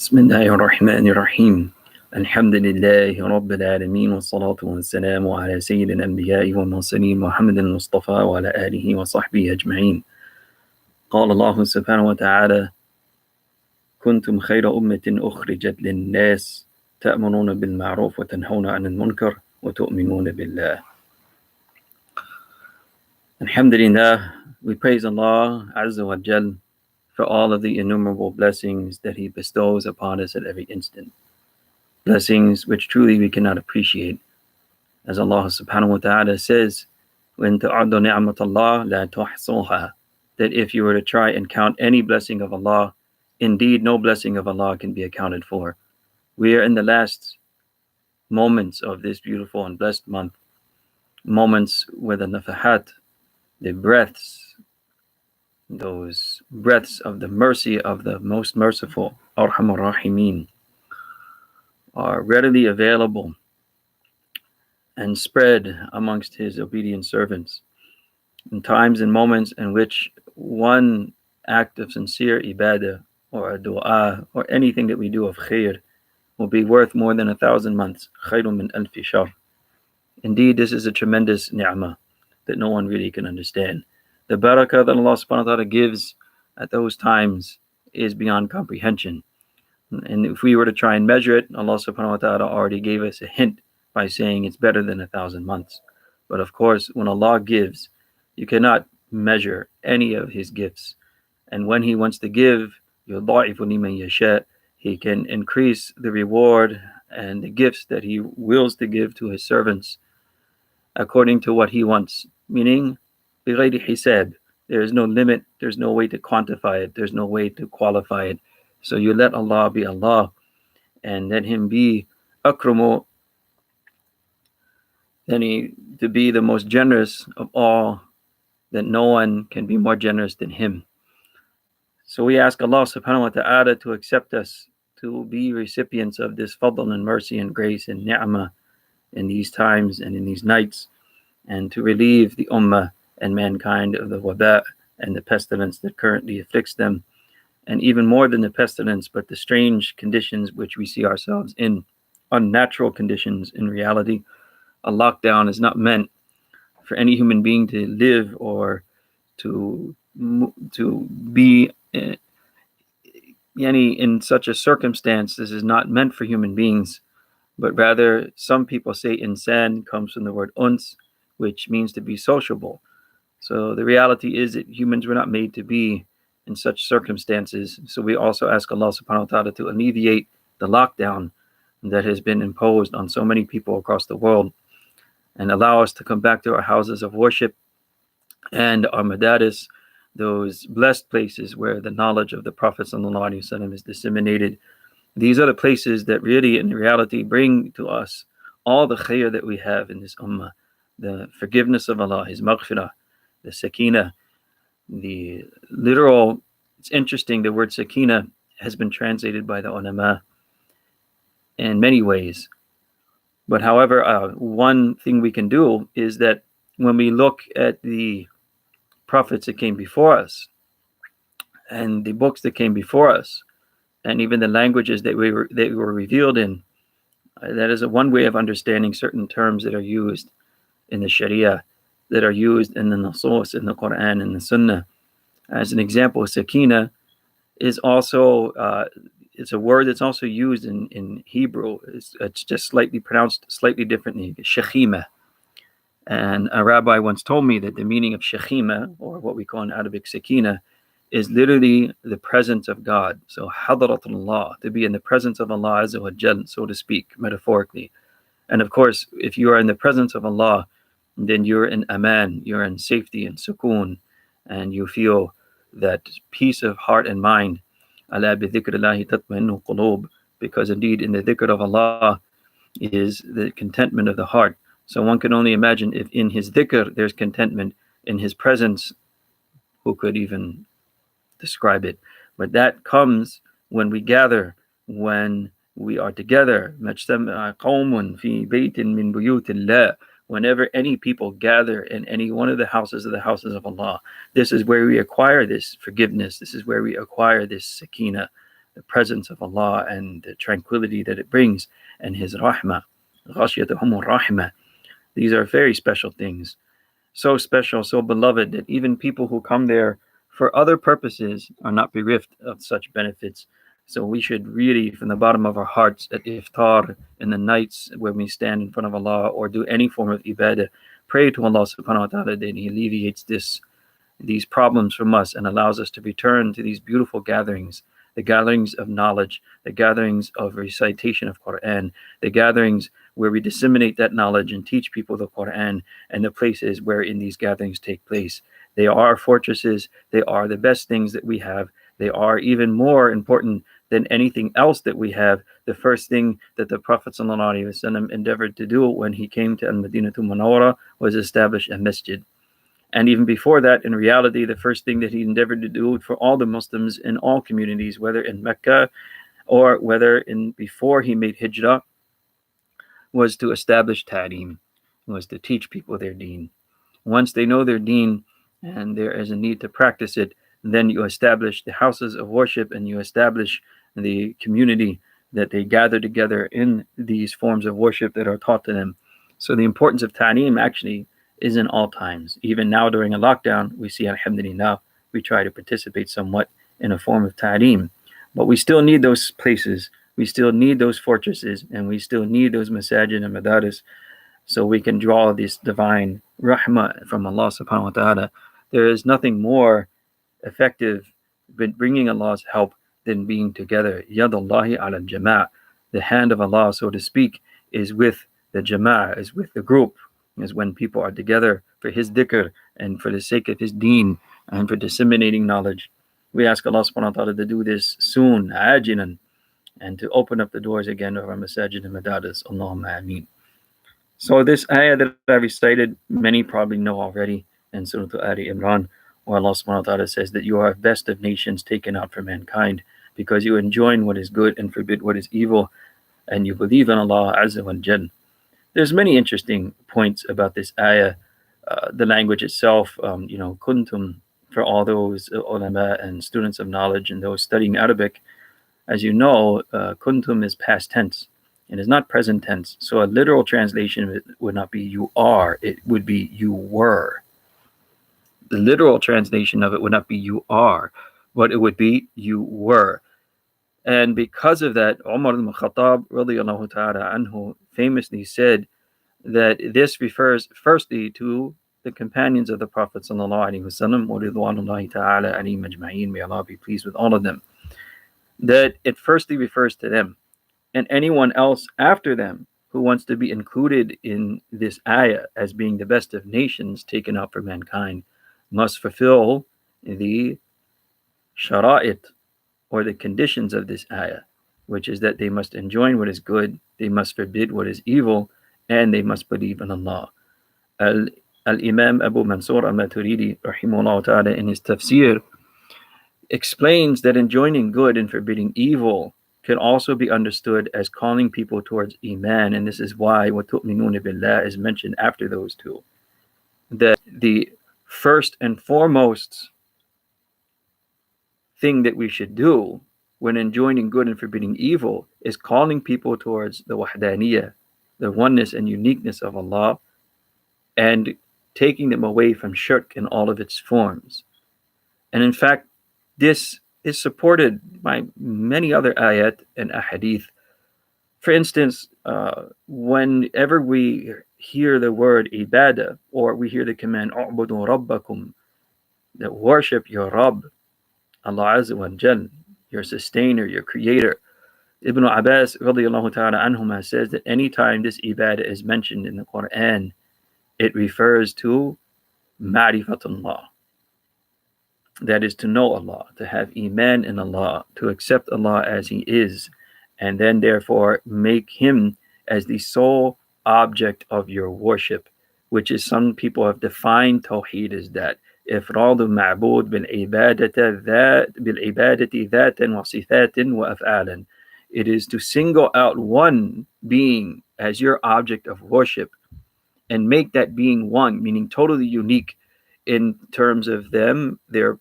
بسم الله الرحمن الرحيم الحمد لله رب العالمين والصلاة والسلام على سيد الأنبياء والمرسلين محمد المصطفى وعلى آله وصحبه أجمعين. قال الله سبحانه وتعالى: كنتم خير أمة أخرجت للناس تأمرون بالمعروف وتنهون عن المنكر وتؤمنون بالله. Alhamdulillah, we praise Allah Azza wa Jal for all of the innumerable blessings that He bestows upon us at every instant. Blessings which truly we cannot appreciate. As Allah subhanahu wa ta'ala says, وَإِن تَعُدُّوا نِعْمَةَ اللَّهِ لَا تُحْصُوهَا, that if you were to try and count any blessing of Allah, indeed no blessing of Allah can be accounted for. We are in the last moments of this beautiful and blessed month, moments where the nafahat, the breaths, those breaths of the mercy of the most merciful, Arhamar Rahimeen, are readily available and spread amongst His obedient servants in times and moments in which one act of sincere ibadah or a dua or anything that we do of khair will be worth more than 1,000 months. Khayrun min alfi shahr. Indeed, this is a tremendous ni'mah that no one really can understand. The barakah that Allah subhanahu wa ta'ala gives at those times is beyond comprehension. And if we were to try and measure it, Allah subhanahu wa ta'ala already gave us a hint by saying it's better than 1,000 months. But of course, when Allah gives, you cannot measure any of His gifts. And when He wants to give, يُضَاعِفُ لِمَن يَشَاءُ, He can increase the reward and the gifts that He wills to give to His servants according to what He wants. Meaning, بِغَيْرِ حِسَاب. There is no limit, there's no way to quantify it, there's no way to qualify it. So you let Allah be Allah and let Him be akramu, to be the most generous of all, that no one can be more generous than Him. So we ask Allah subhanahu wa ta'ala to accept us to be recipients of this fadl and mercy and grace and ni'mah in these times and in these nights, and to relieve the ummah and mankind of the waba and the pestilence that currently afflicts them, and even more than the pestilence, but the strange conditions which we see ourselves in, unnatural conditions in reality. A lockdown is not meant for any human being to live or to be in such a circumstance. This is not meant for human beings, but rather some people say insan comes from the word uns, which means to be sociable. So the reality is that humans were not made to be in such circumstances. So we also ask Allah subhanahu wa ta'ala to alleviate the lockdown that has been imposed on so many people across the world, and allow us to come back to our houses of worship and our madaris, those blessed places where the knowledge of the Prophet ﷺ is disseminated. These are the places that really in reality bring to us all the khair that we have in this ummah, the forgiveness of Allah, His maghfirah, the sakina, the literal. It's interesting, the word sakina has been translated by the ulama in many ways. But however, one thing we can do is that when we look at the prophets that came before us and the books that came before us, and even the languages that were revealed in, that is one way of understanding certain terms that are used in the Sharia, that are used in the Nusus, in the Quran, and the Sunnah. As an example, sakina is also it's a word that's also used in Hebrew. It's just slightly pronounced slightly differently, shechima. And a rabbi once told me that the meaning of shechima, or what we call in Arabic sakina, is literally the presence of God. So hadratullah, to be in the presence of Allah Azza wa Jal, so to speak, metaphorically. And of course, if you are in the presence of Allah, then you're in aman, you're in safety and sukoon, and you feel that peace of heart and mind. Ala bi dhikrillahi tatma'innu qulub, because indeed in the dhikr of Allah is the contentment of the heart. So one can only imagine if in His dhikr there's contentment, in His presence, who could even describe it? But that comes when we gather, when we are together. مَجْتَمَعَ قَوْمٌ فِي بَيْتٍ مِّن بُيُوتِ اللَّهِ. Whenever any people gather in any one of the houses of Allah, this is where we acquire this forgiveness. This is where we acquire this sakina, the presence of Allah and the tranquility that it brings, and His rahmah. غَشِيَتَهُمُ الرَّحْمَةِ. These are very special things. So special, so beloved, that even people who come there for other purposes are not bereft of such benefits. So we should really, from the bottom of our hearts, at iftar, in the nights when we stand in front of Allah or do any form of ibadah, pray to Allah subhanahu wa ta'ala that He alleviates these problems from us and allows us to return to these beautiful gatherings, the gatherings of knowledge, the gatherings of recitation of Quran, the gatherings where we disseminate that knowledge and teach people the Quran, and the places where in these gatherings take place. They are fortresses. They are the best things that we have. They are even more important than anything else that we have. The first thing that the Prophet ﷺ endeavored to do when he came to Al-Madinatul Munawwara was establish a masjid. And even before that, in reality, the first thing that he endeavored to do for all the Muslims in all communities, whether in Mecca or whether before he made hijrah, was to establish ta'lim, was to teach people their deen. Once they know their deen and there is a need to practice it, then you establish the houses of worship and you establish the community that they gather together in these forms of worship that are taught to them. So the importance of ta'lim actually is in all times. Even now during a lockdown, we see, alhamdulillah, we try to participate somewhat in a form of ta'lim. But we still need those places. We still need those fortresses, and we still need those masajid and madaris, so we can draw this divine rahmah from Allah subhanahu wa ta'ala. There is nothing more effective in bringing Allah's help than being together. Yadullahi ala al-jama'. The hand of Allah, so to speak, is with the jama'ah, is with the group, is when people are together for His dhikr and for the sake of His deen and for disseminating knowledge. We ask Allah subhanahu wa ta'ala to do this soon, ajilan, and to open up the doors again of our masajid and madaris. Allahumma ameen. So this ayah that I recited, many probably know already in Surah Ali Imran, where Allah subhanahu wa ta'ala says that you are best of nations taken out for mankind because you enjoin what is good and forbid what is evil, and you believe in Allah Azza wa Jal. There's many interesting points about this ayah. The language itself, kuntum, for all those ulama and students of knowledge and those studying Arabic, as you know, kuntum is past tense. It is not present tense. So a literal translation would not be you are, it would be you were. The literal translation of it would not be you are, but it would be you were. And because of that, Umar ibn Khattab radiyallahu ta'ala anhu famously said that this refers firstly to the companions of the Prophet sallallahu alaihi wasallam, wa ridwanullahi ta'ala alayhim ajma'in, may Allah be pleased with all of them, that it firstly refers to them. And anyone else after them who wants to be included in this ayah as being the best of nations taken out for mankind must fulfill the shara'it, or the conditions of this ayah, which is that they must enjoin what is good, they must forbid what is evil, and they must believe in Allah. Al-Imam Abu Mansur al-Maturidi rahimahullah ta'ala in his tafsir explains that enjoining good and forbidding evil can also be understood as calling people towards Iman, and this is why وَتُؤْمِنُونَ بِاللَّهِ is mentioned after those two. That the first and foremost thing that we should do when enjoining good and forbidding evil is calling people towards the wahdaniyah, the oneness and uniqueness of Allah, and taking them away from shirk in all of its forms. And in fact, this is supported by many other ayat and ahadith. For instance, whenever we hear the word ibadah, or we hear the command "U'budu rabbakum," that worship your Rabb, Allah Azza wa Jal, your sustainer, your creator. Ibn Abbas radiyallahu ta'ala anhuma says that anytime this ibadah is mentioned in the Quran, it refers to ma'rifatullah. That is to know Allah, to have iman in Allah, to accept Allah as He is, and then therefore make Him as the sole object of your worship, which is, some people have defined tawheed as that. إفراد المعبود بالعبادة ذاتا وصفات وأفعالا. It is to single out one being as your object of worship and make that being one, meaning totally unique in terms of them, their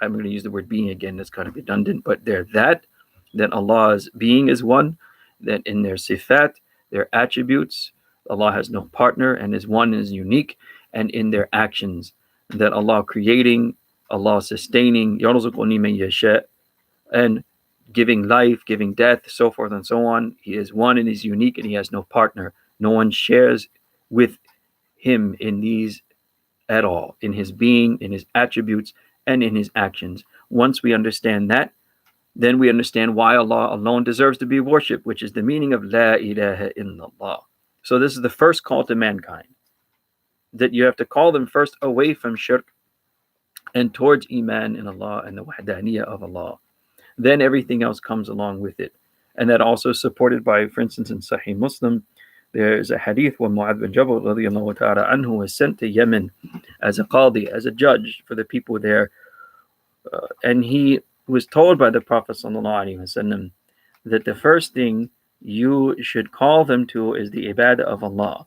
I'm going to use the word being again, that's kind of redundant, but they're that Allah's being is one, that in their sifat, their attributes, Allah has no partner and is one and is unique, and in their actions, that Allah creating, Allah sustaining, yarzuquni man yasha, and giving life, giving death, so forth and so on. He is one and is unique, and he has no partner. No one shares with him in these at all, in his being, in his attributes, and in his actions. Once we understand that, then we understand why Allah alone deserves to be worshipped, which is the meaning of La ilaha illallah. So this is the first call to mankind, that you have to call them first away from shirk and towards iman in Allah and the wahdaniyah of Allah. Then everything else comes along with it. And that also supported by, for instance, in Sahih Muslim, there's a hadith where Mu'adh bin Jabal radiallahu ta'ala anhu was sent to Yemen as a qadi, as a judge for the people there. And he was told by the Prophet sallallahu alaihi wasallam that the first thing you should call them to is the ibadah of Allah.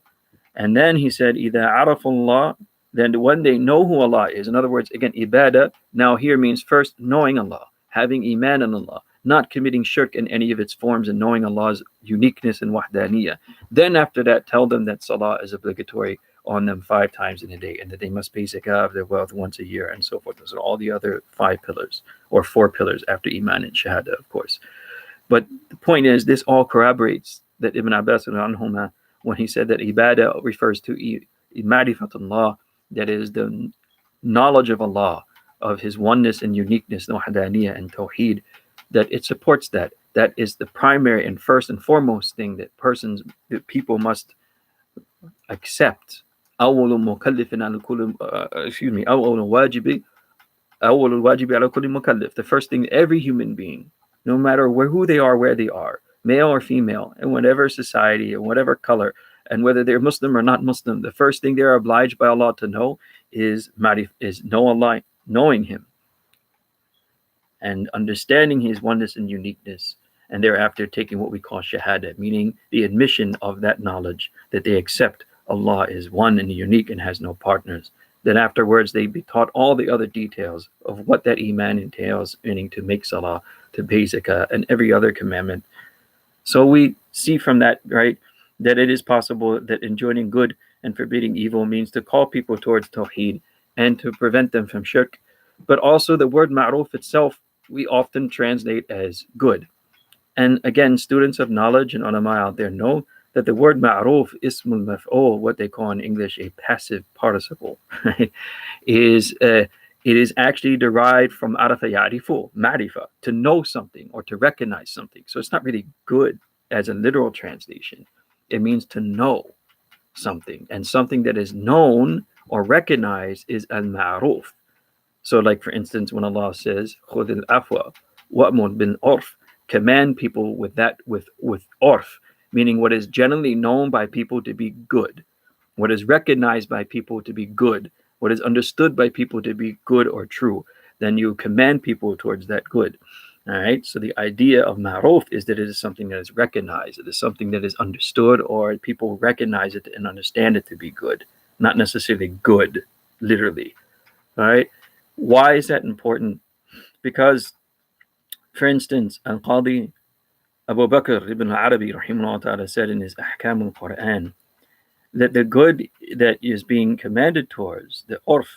And then he said, إِذَا عَرَفُ اللَّهِ, then when they know who Allah is, in other words, again, ibadah now here means first knowing Allah, having iman in Allah, not committing shirk in any of its forms, and knowing Allah's uniqueness and wahdaniyah. Then after that, tell them that salah is obligatory on them 5 times in a day, and that they must pay zakah of their wealth once a year, and so forth. Those are all the other 5 pillars, or 4 pillars after iman and shahada, of course. But the point is, this all corroborates that Ibn Abbas anhuma, when he said that ibadah refers to ma'rifatullah, that is the knowledge of Allah, of his oneness and uniqueness, wahdaniyah and tawheed, that it supports that. That is the primary and first and foremost thing that people must accept. أول مكلف على كل أول الواجب على كل مكلف. The first thing, every human being, no matter who they are, where they are, male or female, in whatever society, in whatever color, and whether they're Muslim or not Muslim, the first thing they're obliged by Allah to know is know Allah, knowing him and understanding his oneness and uniqueness, and thereafter taking what we call shahada, meaning the admission of that knowledge, that they accept Allah is one and unique and has no partners. Then afterwards they be taught all the other details of what that iman entails, meaning to make salah, to pay zakah, and every other commandment. So we see from that, right, that it is possible that enjoining good and forbidding evil means to call people towards tawheed and to prevent them from shirk. But also the word ma'ruf itself, we often translate as good. And again, students of knowledge and ulama out there know that the word ma'ruf, ismul maf'ul, what they call in English a passive participle, right, it is actually derived from arafa ya'rifu, ma'rifa, to know something or to recognize something. So it's not really good as a literal translation. It means to know something, and something that is known or recognized is al-ma'ruf. So like, for instance, when Allah says, خُذِ الْعَفْوَ وَأْمُرْ بِالْعُرْفِ, command people with urf, meaning what is generally known by people to be good, what is recognized by people to be good, what is understood by people to be good or true, then you command people towards that good. All right. So the idea of ma'ruf is that it is something that is recognized, it is something that is understood, or people recognize it and understand it to be good, not necessarily good, literally. All right. Why is that important? Because, for instance, Al-Qadi Abu Bakr ibn Arabi rahimahullah ta'ala said in his Ahkam al-Quran that the good that is being commanded towards, the urf,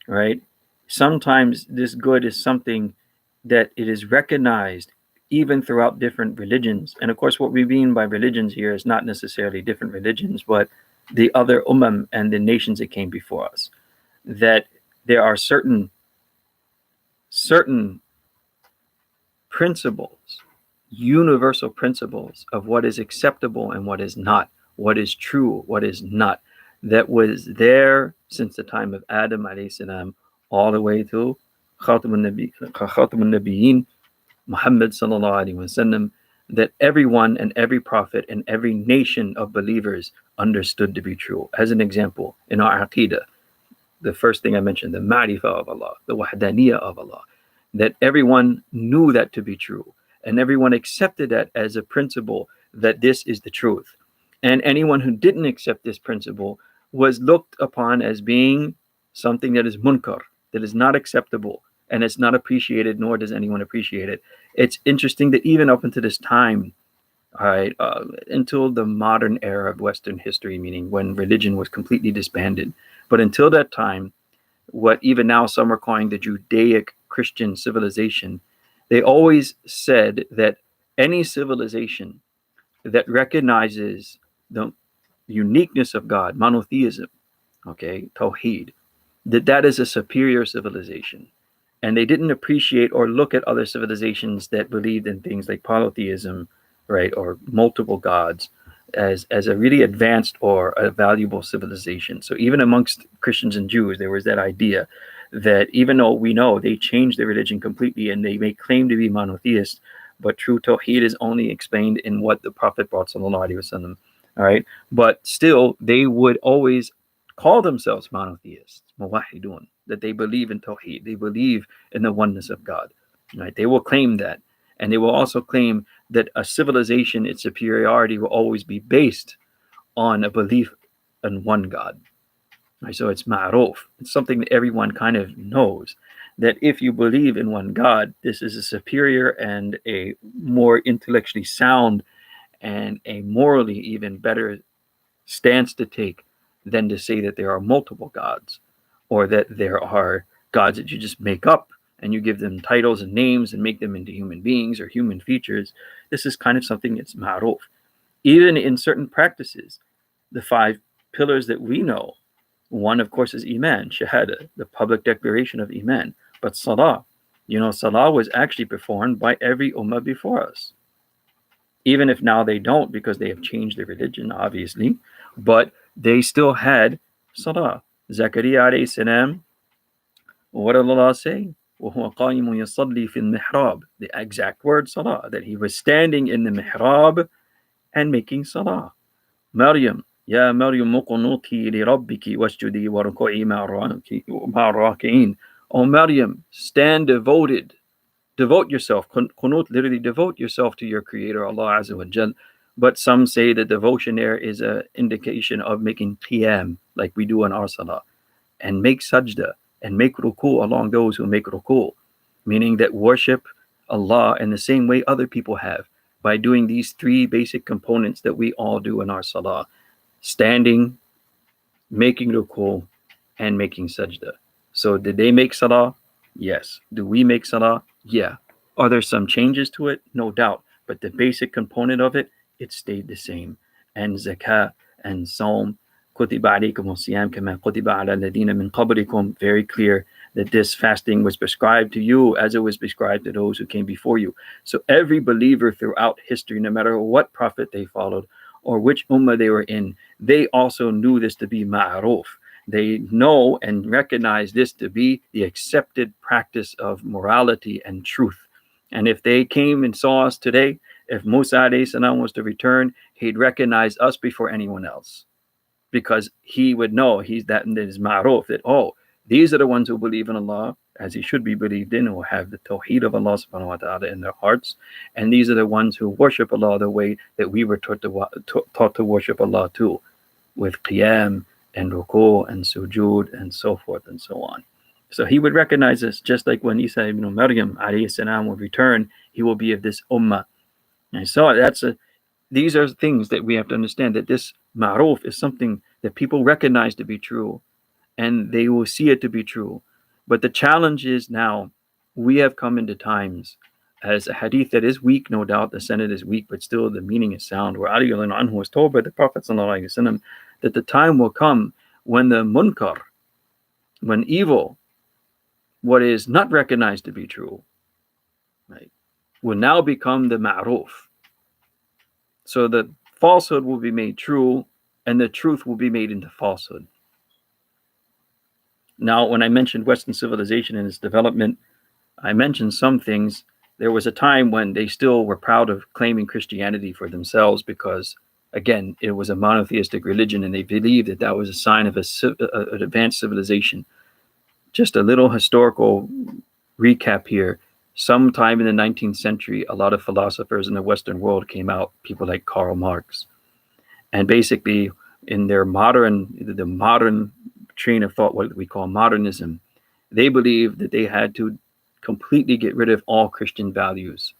right? Sometimes this good is something that it is recognized even throughout different religions. And of course, what we mean by religions here is not necessarily different religions, but the other and the nations that came before us. That there are certain principles, universal principles of what is acceptable and what is not, what is true, what is not, that was there since the time of Adam alayhi salam all the way to Khatamun Nabiyyin, Muhammad sallallahu alaihi wasallam, that everyone and every prophet and every nation of believers understood to be true. As an example, in our Aqidah, the first thing I mentioned, the ma'rifah of Allah, the wahdaniyah of Allah, that everyone knew that to be true, and everyone accepted that as a principle, that this is the truth. And anyone who didn't accept this principle was looked upon as being something that is munkar, that is not acceptable, and it's not appreciated, nor does anyone appreciate it. It's interesting that even up until this time, all right, until the modern era of Western history, meaning when religion was completely disbanded, but until that time, what even now some are calling the Judaic Christian civilization, they always said that any civilization that recognizes the uniqueness of God, monotheism, okay, Tawheed, that is a superior civilization. And they didn't appreciate or look at other civilizations that believed in things like polytheism, right, or multiple gods as a really advanced or a valuable civilization. So even amongst Christians and Jews, there was that idea that even though we know they changed their religion completely and they may claim to be monotheist, but true Tawheed is only explained in what the Prophet brought, sallallahu alaihi wasallam. All right, but still they would always call themselves monotheists, muwahidun, that they believe in Tawheed, they believe in the oneness of God. Right? They will claim that, and they will also claim that a civilization, its superiority will always be based on a belief in one God. Right? So it's ma'ruf. It's something that everyone kind of knows, that if you believe in one God, this is a superior and a more intellectually sound and a morally even better stance to take than to say that there are multiple gods, or that there are gods that you just make up and you give them titles and names and make them into human beings or human features. This is kind of something that's ma'ruf. Even in certain practices, the 5 pillars that we know, one, of course, is Iman, Shahada, the public declaration of Iman. But Salah, Salah was actually performed by every ummah before us. Even if now they don't because they have changed their religion, obviously, but they still had Salah. Zakaria alayhi salam, what did Allah say? وَهُوَ قَائِمٌ يَصَلِّي فِي الْمِحْرَابِ. The exact word Salah, that he was standing in the mihrab and making Salah. Maryam, Ya Maryam muqnuti li rabbiki wasjudi warku'i ma'ar-raki'in. O Maryam, stand devoted. Devote yourself. Qunut, literally devote yourself to your creator, Allah Azza wa Jal. But some say that devotion there is an indication of making qiyam, like we do in our salah, and make sajda, and make ruku along those who make ruku, meaning that worship Allah in the same way other people have, by doing these 3 basic components that we all do in our salah: standing, making ruku, and making sajda. So did they make salah? Yes. Do we make salah? Yeah. Are there some changes to it? No doubt. But the basic component of it, it stayed the same. And zakah and Sawm, kutiba alaykum al-siyam kama kutiba ala alladhina min qablikum, very clear that this fasting was prescribed to you as it was prescribed to those who came before you. So every believer throughout history, no matter what prophet they followed or which ummah they were in, they also knew this to be ma'ruf. They know and recognize this to be the accepted practice of morality and truth. And if they came and saw us today, if Musa alayhi salam was to return, he'd recognize us before anyone else, because he would know that is ma'ruf, that, oh, these are the ones who believe in Allah as he should be believed in, who have the tawheed of Allah subhanahu wa ta'ala in their hearts. And these are the ones who worship Allah the way that we were taught to worship Allah too, with qiyam and ruku and sujood and so forth and so on. So he would recognize this, just like when Isa ibn Maryam alayhi salam will return, he will be of this ummah. And so these are things that we have to understand, that this ma'ruf is something that people recognize to be true, and they will see it to be true. But the challenge is now, we have come into times, as a hadith that is weak, no doubt, the sanad is weak, but still the meaning is sound, where Ali anhu was told by the Prophet ﷺ that the time will come when the munkar, when evil, what is not recognized to be true, right, will now become the ma'ruf. So the falsehood will be made true, and the truth will be made into falsehood. Now, when I mentioned Western civilization and its development, I mentioned some things. There was a time when they still were proud of claiming Christianity for themselves because, again, it was a monotheistic religion, and they believed that that was a sign of an advanced civilization. Just a little historical recap here. Sometime in the 19th century, a lot of philosophers in the Western world came out, people like Karl Marx. And basically, in their modern train of thought, what we call modernism, they believed that they had to completely get rid of all Christian values.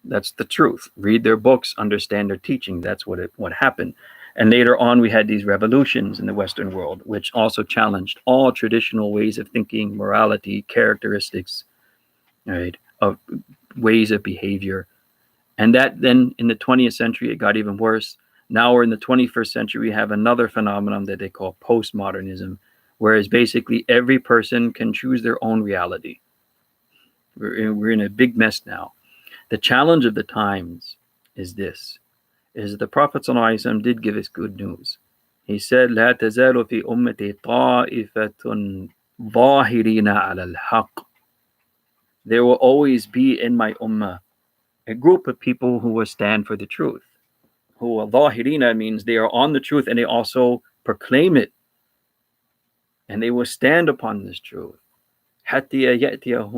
That's the truth. Read their books, understand their teaching. That's what happened. And later on, we had these revolutions in the Western world, which also challenged all traditional ways of thinking, morality, characteristics, right, of ways of behavior. And that then in the 20th century, it got even worse. Now we're in the 21st century, we have another phenomenon that they call postmodernism, whereas basically every person can choose their own reality. We're in a big mess now. The challenge of the times is this, is the Prophet ﷺ did give us good news. He said, لا تزال في أمتي طائفة ظاهرين على الحق. There will always be in my ummah a group of people who will stand for the truth. Who are ظاهرين means they are on the truth and they also proclaim it. And they will stand upon this truth. حتى يأتيهم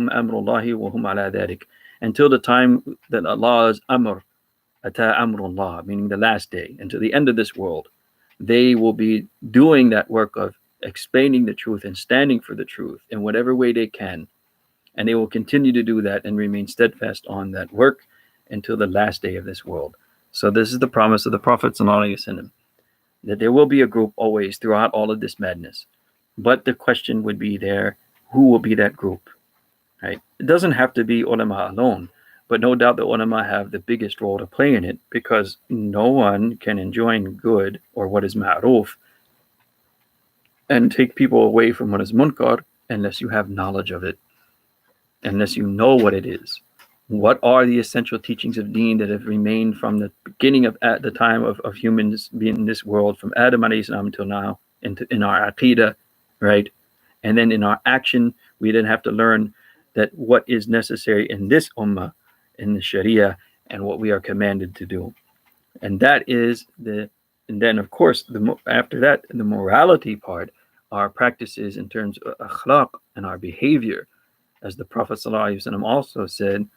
أمر الله وهم على ذلك. Until the time that Allah's amr, ata amrullah, meaning the last day, until the end of this world, they will be doing that work of explaining the truth and standing for the truth in whatever way they can. And they will continue to do that and remain steadfast on that work until the last day of this world. So this is the promise of the Prophet ﷺ, that there will be a group always throughout all of this madness. But the question would be there, who will be that group? Right? It doesn't have to be ulama alone, but no doubt the ulama have the biggest role to play in it, because no one can enjoin good or what is ma'ruf and take people away from what is munkar unless you have knowledge of it, unless you know what it is. What are the essential teachings of deen that have remained from the beginning of at the time of humans being in this world, from Adam alayhi salam until now, in our aqidah, right? And then in our action, we then have to learn that what is necessary in this ummah, in the sharia, and what we are commanded to do. And that is and then of course, after that, the morality part, our practices in terms of akhlaq and our behavior, as the Prophet ﷺ also said,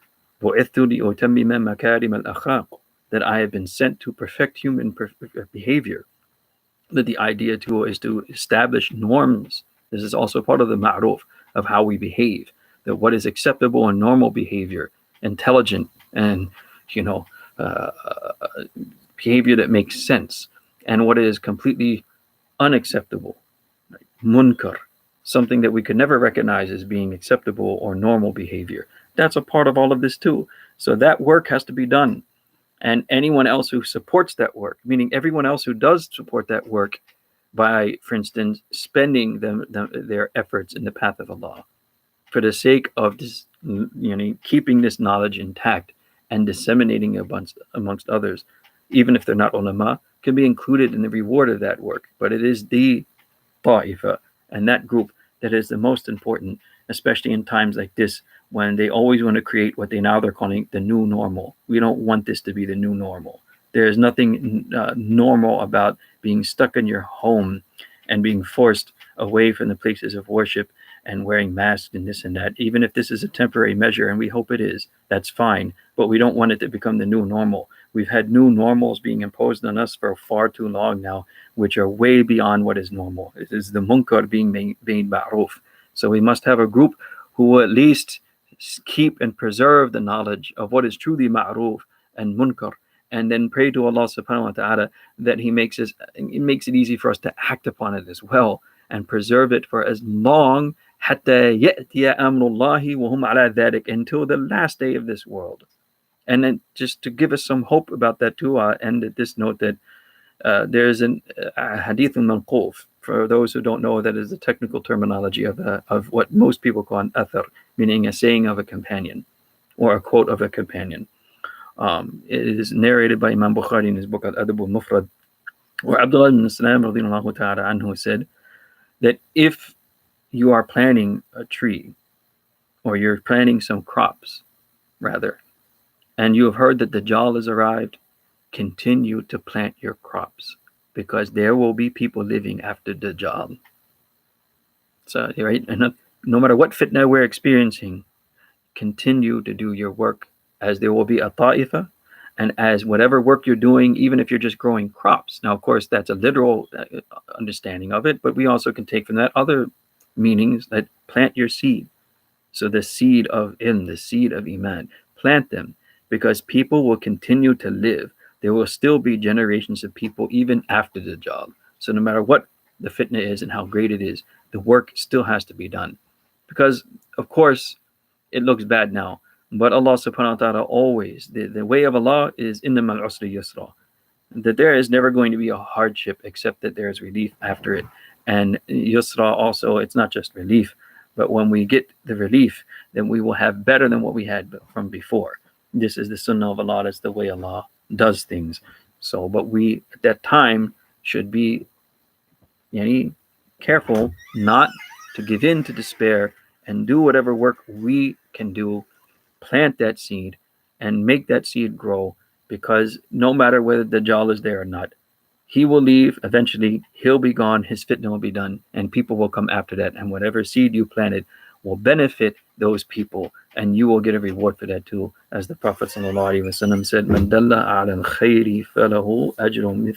that I have been sent to perfect human behavior. That the idea too is to establish norms. This is also part of the ma'ruf of how we behave. That what is acceptable and normal behavior, intelligent and behavior that makes sense, and what is completely unacceptable, like munkar, something that we could never recognize as being acceptable or normal behavior. That's a part of all of this too. So that work has to be done. And anyone else who supports that work, meaning everyone else who does support that work by, for instance, spending their efforts in the path of Allah for the sake of this, keeping this knowledge intact and disseminating amongst others, even if they're not ulama, can be included in the reward of that work. But it is the ta'ifa and that group that is the most important, especially in times like this, when they always want to create what they're calling the new normal. We don't want this to be the new normal. There is nothing normal about being stuck in your home and being forced away from the places of worship and wearing masks and this and that. Even if this is a temporary measure, and we hope it is, that's fine. But we don't want it to become the new normal. We've had new normals being imposed on us for far too long now, which are way beyond what is normal. It is the munkar being made ma'ruf. So we must have a group who will at least keep and preserve the knowledge of what is truly ma'ruf and munkar, and then pray to Allah subhanahu wa ta'ala that He makes it easy for us to act upon it as well and preserve it for as long حتى يأتي أمر الله وهم على ذلك, until the last day of this world. And then just to give us some hope about that too, I'll end at this note that there's a hadith manquf. For those who don't know, that is the technical terminology of what most people call an athar, meaning a saying of a companion or a quote of a companion. It is narrated by Imam Bukhari in his book Al-Adab al-Mufrad, where Abdullah ibn Salam radiyallahu ta'ala anhu said that if you are planting a tree, or you're planting some crops, rather, and you have heard that the Dajjal has arrived, continue to plant your crops, because there will be people living after the Dajjal. So, right, and no matter what fitna we're experiencing, continue to do your work, as there will be a ta'ifa, and as whatever work you're doing, even if you're just growing crops. Now, of course, that's a literal understanding of it, but we also can take from that other meanings that plant your seed. So the seed of ilm, the seed of iman, plant them, because people will continue to live. There will still be generations of people even after the job. So no matter what the fitna is and how great it is, the work still has to be done. Because of course it looks bad now, but Allah subhanahu wa ta'ala always, the way of Allah is innamal usri yusra, that there is never going to be a hardship except that there is relief after it. And yusra also, it's not just relief, but when we get the relief, then we will have better than what we had from before. This is the sunnah of Allah. That's the way Allah does things. So, but we at that time should be careful not to give in to despair and do whatever work we can do, plant that seed and make that seed grow, because no matter whether Dajjal is there or not, he will leave eventually, he'll be gone, his fitna will be done, and people will come after that, and whatever seed you planted will benefit those people, and you will get a reward for that too. As the Prophet ﷺ said, Man dalla ala al-khayri falahu ajrun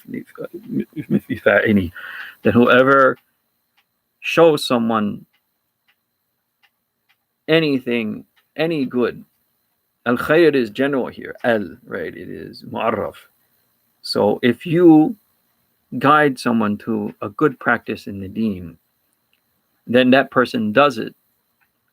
mithli fa'ili, that whoever shows someone anything, any good, al-khayr is general here, right? It is mu'arraf. So if you guide someone to a good practice in the deen, then that person does it,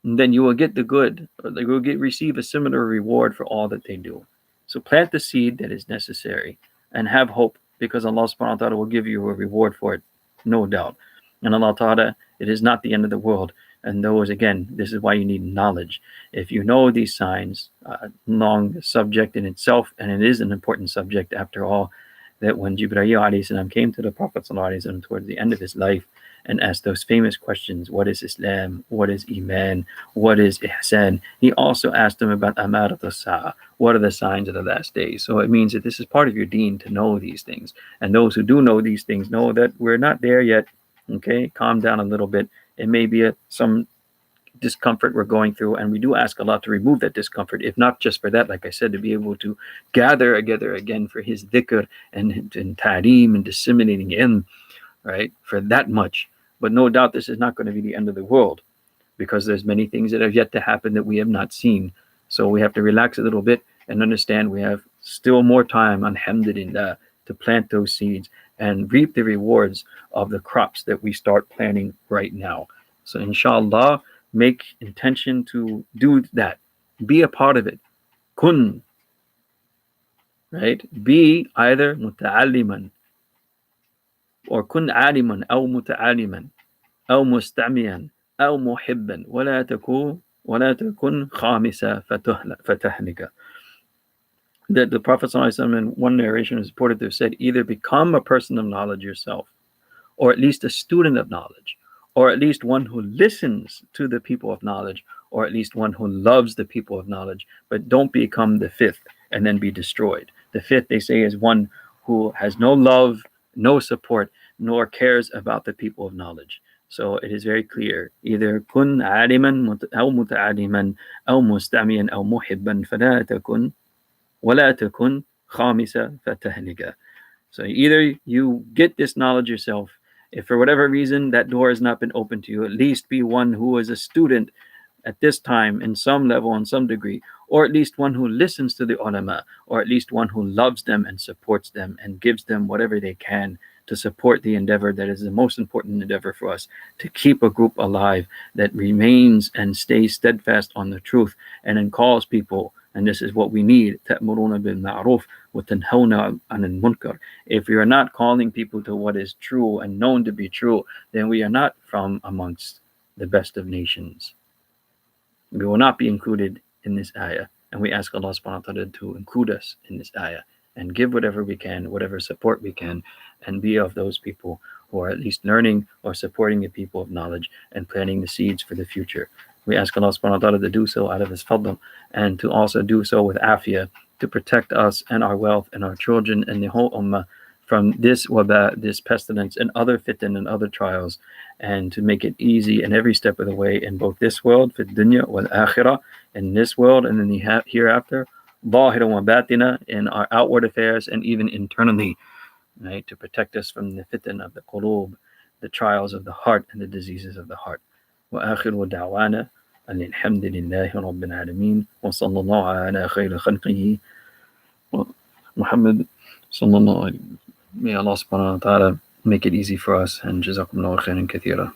and then you will get the good, or they will receive a similar reward for all that they do. So plant the seed that is necessary and have hope, because Allah subhanahu wa ta'ala will give you a reward for it, no doubt. And Allah ta'ala, it is not the end of the world. And those, again, this is why you need knowledge. If you know these signs, long subject in itself, and it is an important subject after all, that when Jibreel alayhi salam came to the Prophet sallallahu alaihi wasallam towards the end of his life and asked those famous questions, what is Islam, what is Iman, what is Ihsan, he also asked him about Amarat as-Sa'a, what are the signs of the last days. So it means that this is part of your deen to know these things. And those who do know these things know that we're not there yet. Okay, calm down a little bit. It may be some discomfort we're going through, and we do ask Allah to remove that discomfort, if not just for that, like I said, to be able to gather together again for his dhikr and ta'reem and disseminating ilm, right, for that much. But no doubt this is not going to be the end of the world, because there's many things that have yet to happen that we have not seen. So we have to relax a little bit and understand we have still more time, alhamdulillah, to plant those seeds and reap the rewards of the crops that we start planting right now. So inshallah, make intention to do that. Be a part of it. Kun, right? Be either muta'alliman, or kun aliman, aw muta'alliman, aw mustamiyan, aw muhibban, ولا تكن خامسة فتهلك. That the Prophet ﷺ in one narration is reported to have said, either become a person of knowledge yourself, or at least a student of knowledge, or at least one who listens to the people of knowledge, or at least one who loves the people of knowledge, but don't become the fifth and then be destroyed. The fifth, they say, is one who has no love, no support, nor cares about the people of knowledge. So it is very clear, either kun aliman aw muta'aliman aw mustamiyan aw muhibban fala takun wala takun khamisa fatahnika. So either you get this knowledge yourself. If for whatever reason that door has not been opened to you, at least be one who is a student at this time in some level, in some degree, or at least one who listens to the ulama, or at least one who loves them and supports them and gives them whatever they can to support the endeavor that is the most important endeavor for us, to keep a group alive that remains and stays steadfast on the truth and then calls people. And this is what we need. تَأْمُرُونَ بِالْمَعْرُوفِ وَتَنْهَوْنَ عَنِ الْمُنْكَرِ. If we are not calling people to what is true and known to be true, then we are not from amongst the best of nations. We will not be included in this ayah. And we ask Allah subhanahu wa ta'ala to include us in this ayah and give whatever we can, whatever support we can, and be of those people who are at least learning or supporting the people of knowledge and planting the seeds for the future. We ask Allah subhanahu wa ta'ala to do so out of His fadl, and to also do so with afiyah, to protect us and our wealth and our children and the whole ummah from this waba, this pestilence, and other fitan and other trials, and to make it easy in every step of the way in both this world, fi dunya wal akhirah, in this world and in the hereafter, zahira wa batina, in our outward affairs and even internally, right, to protect us from the fitan of the qulub, the trials of the heart and the diseases of the heart. وآخر دعوانا أن الحمد لله رب العالمين وصلى الله على خير خلقه Muhammad sallallahu alaihi. May Allah subhanahu wa ta'ala make it easy for us, and jazakumullahu khairan kathira.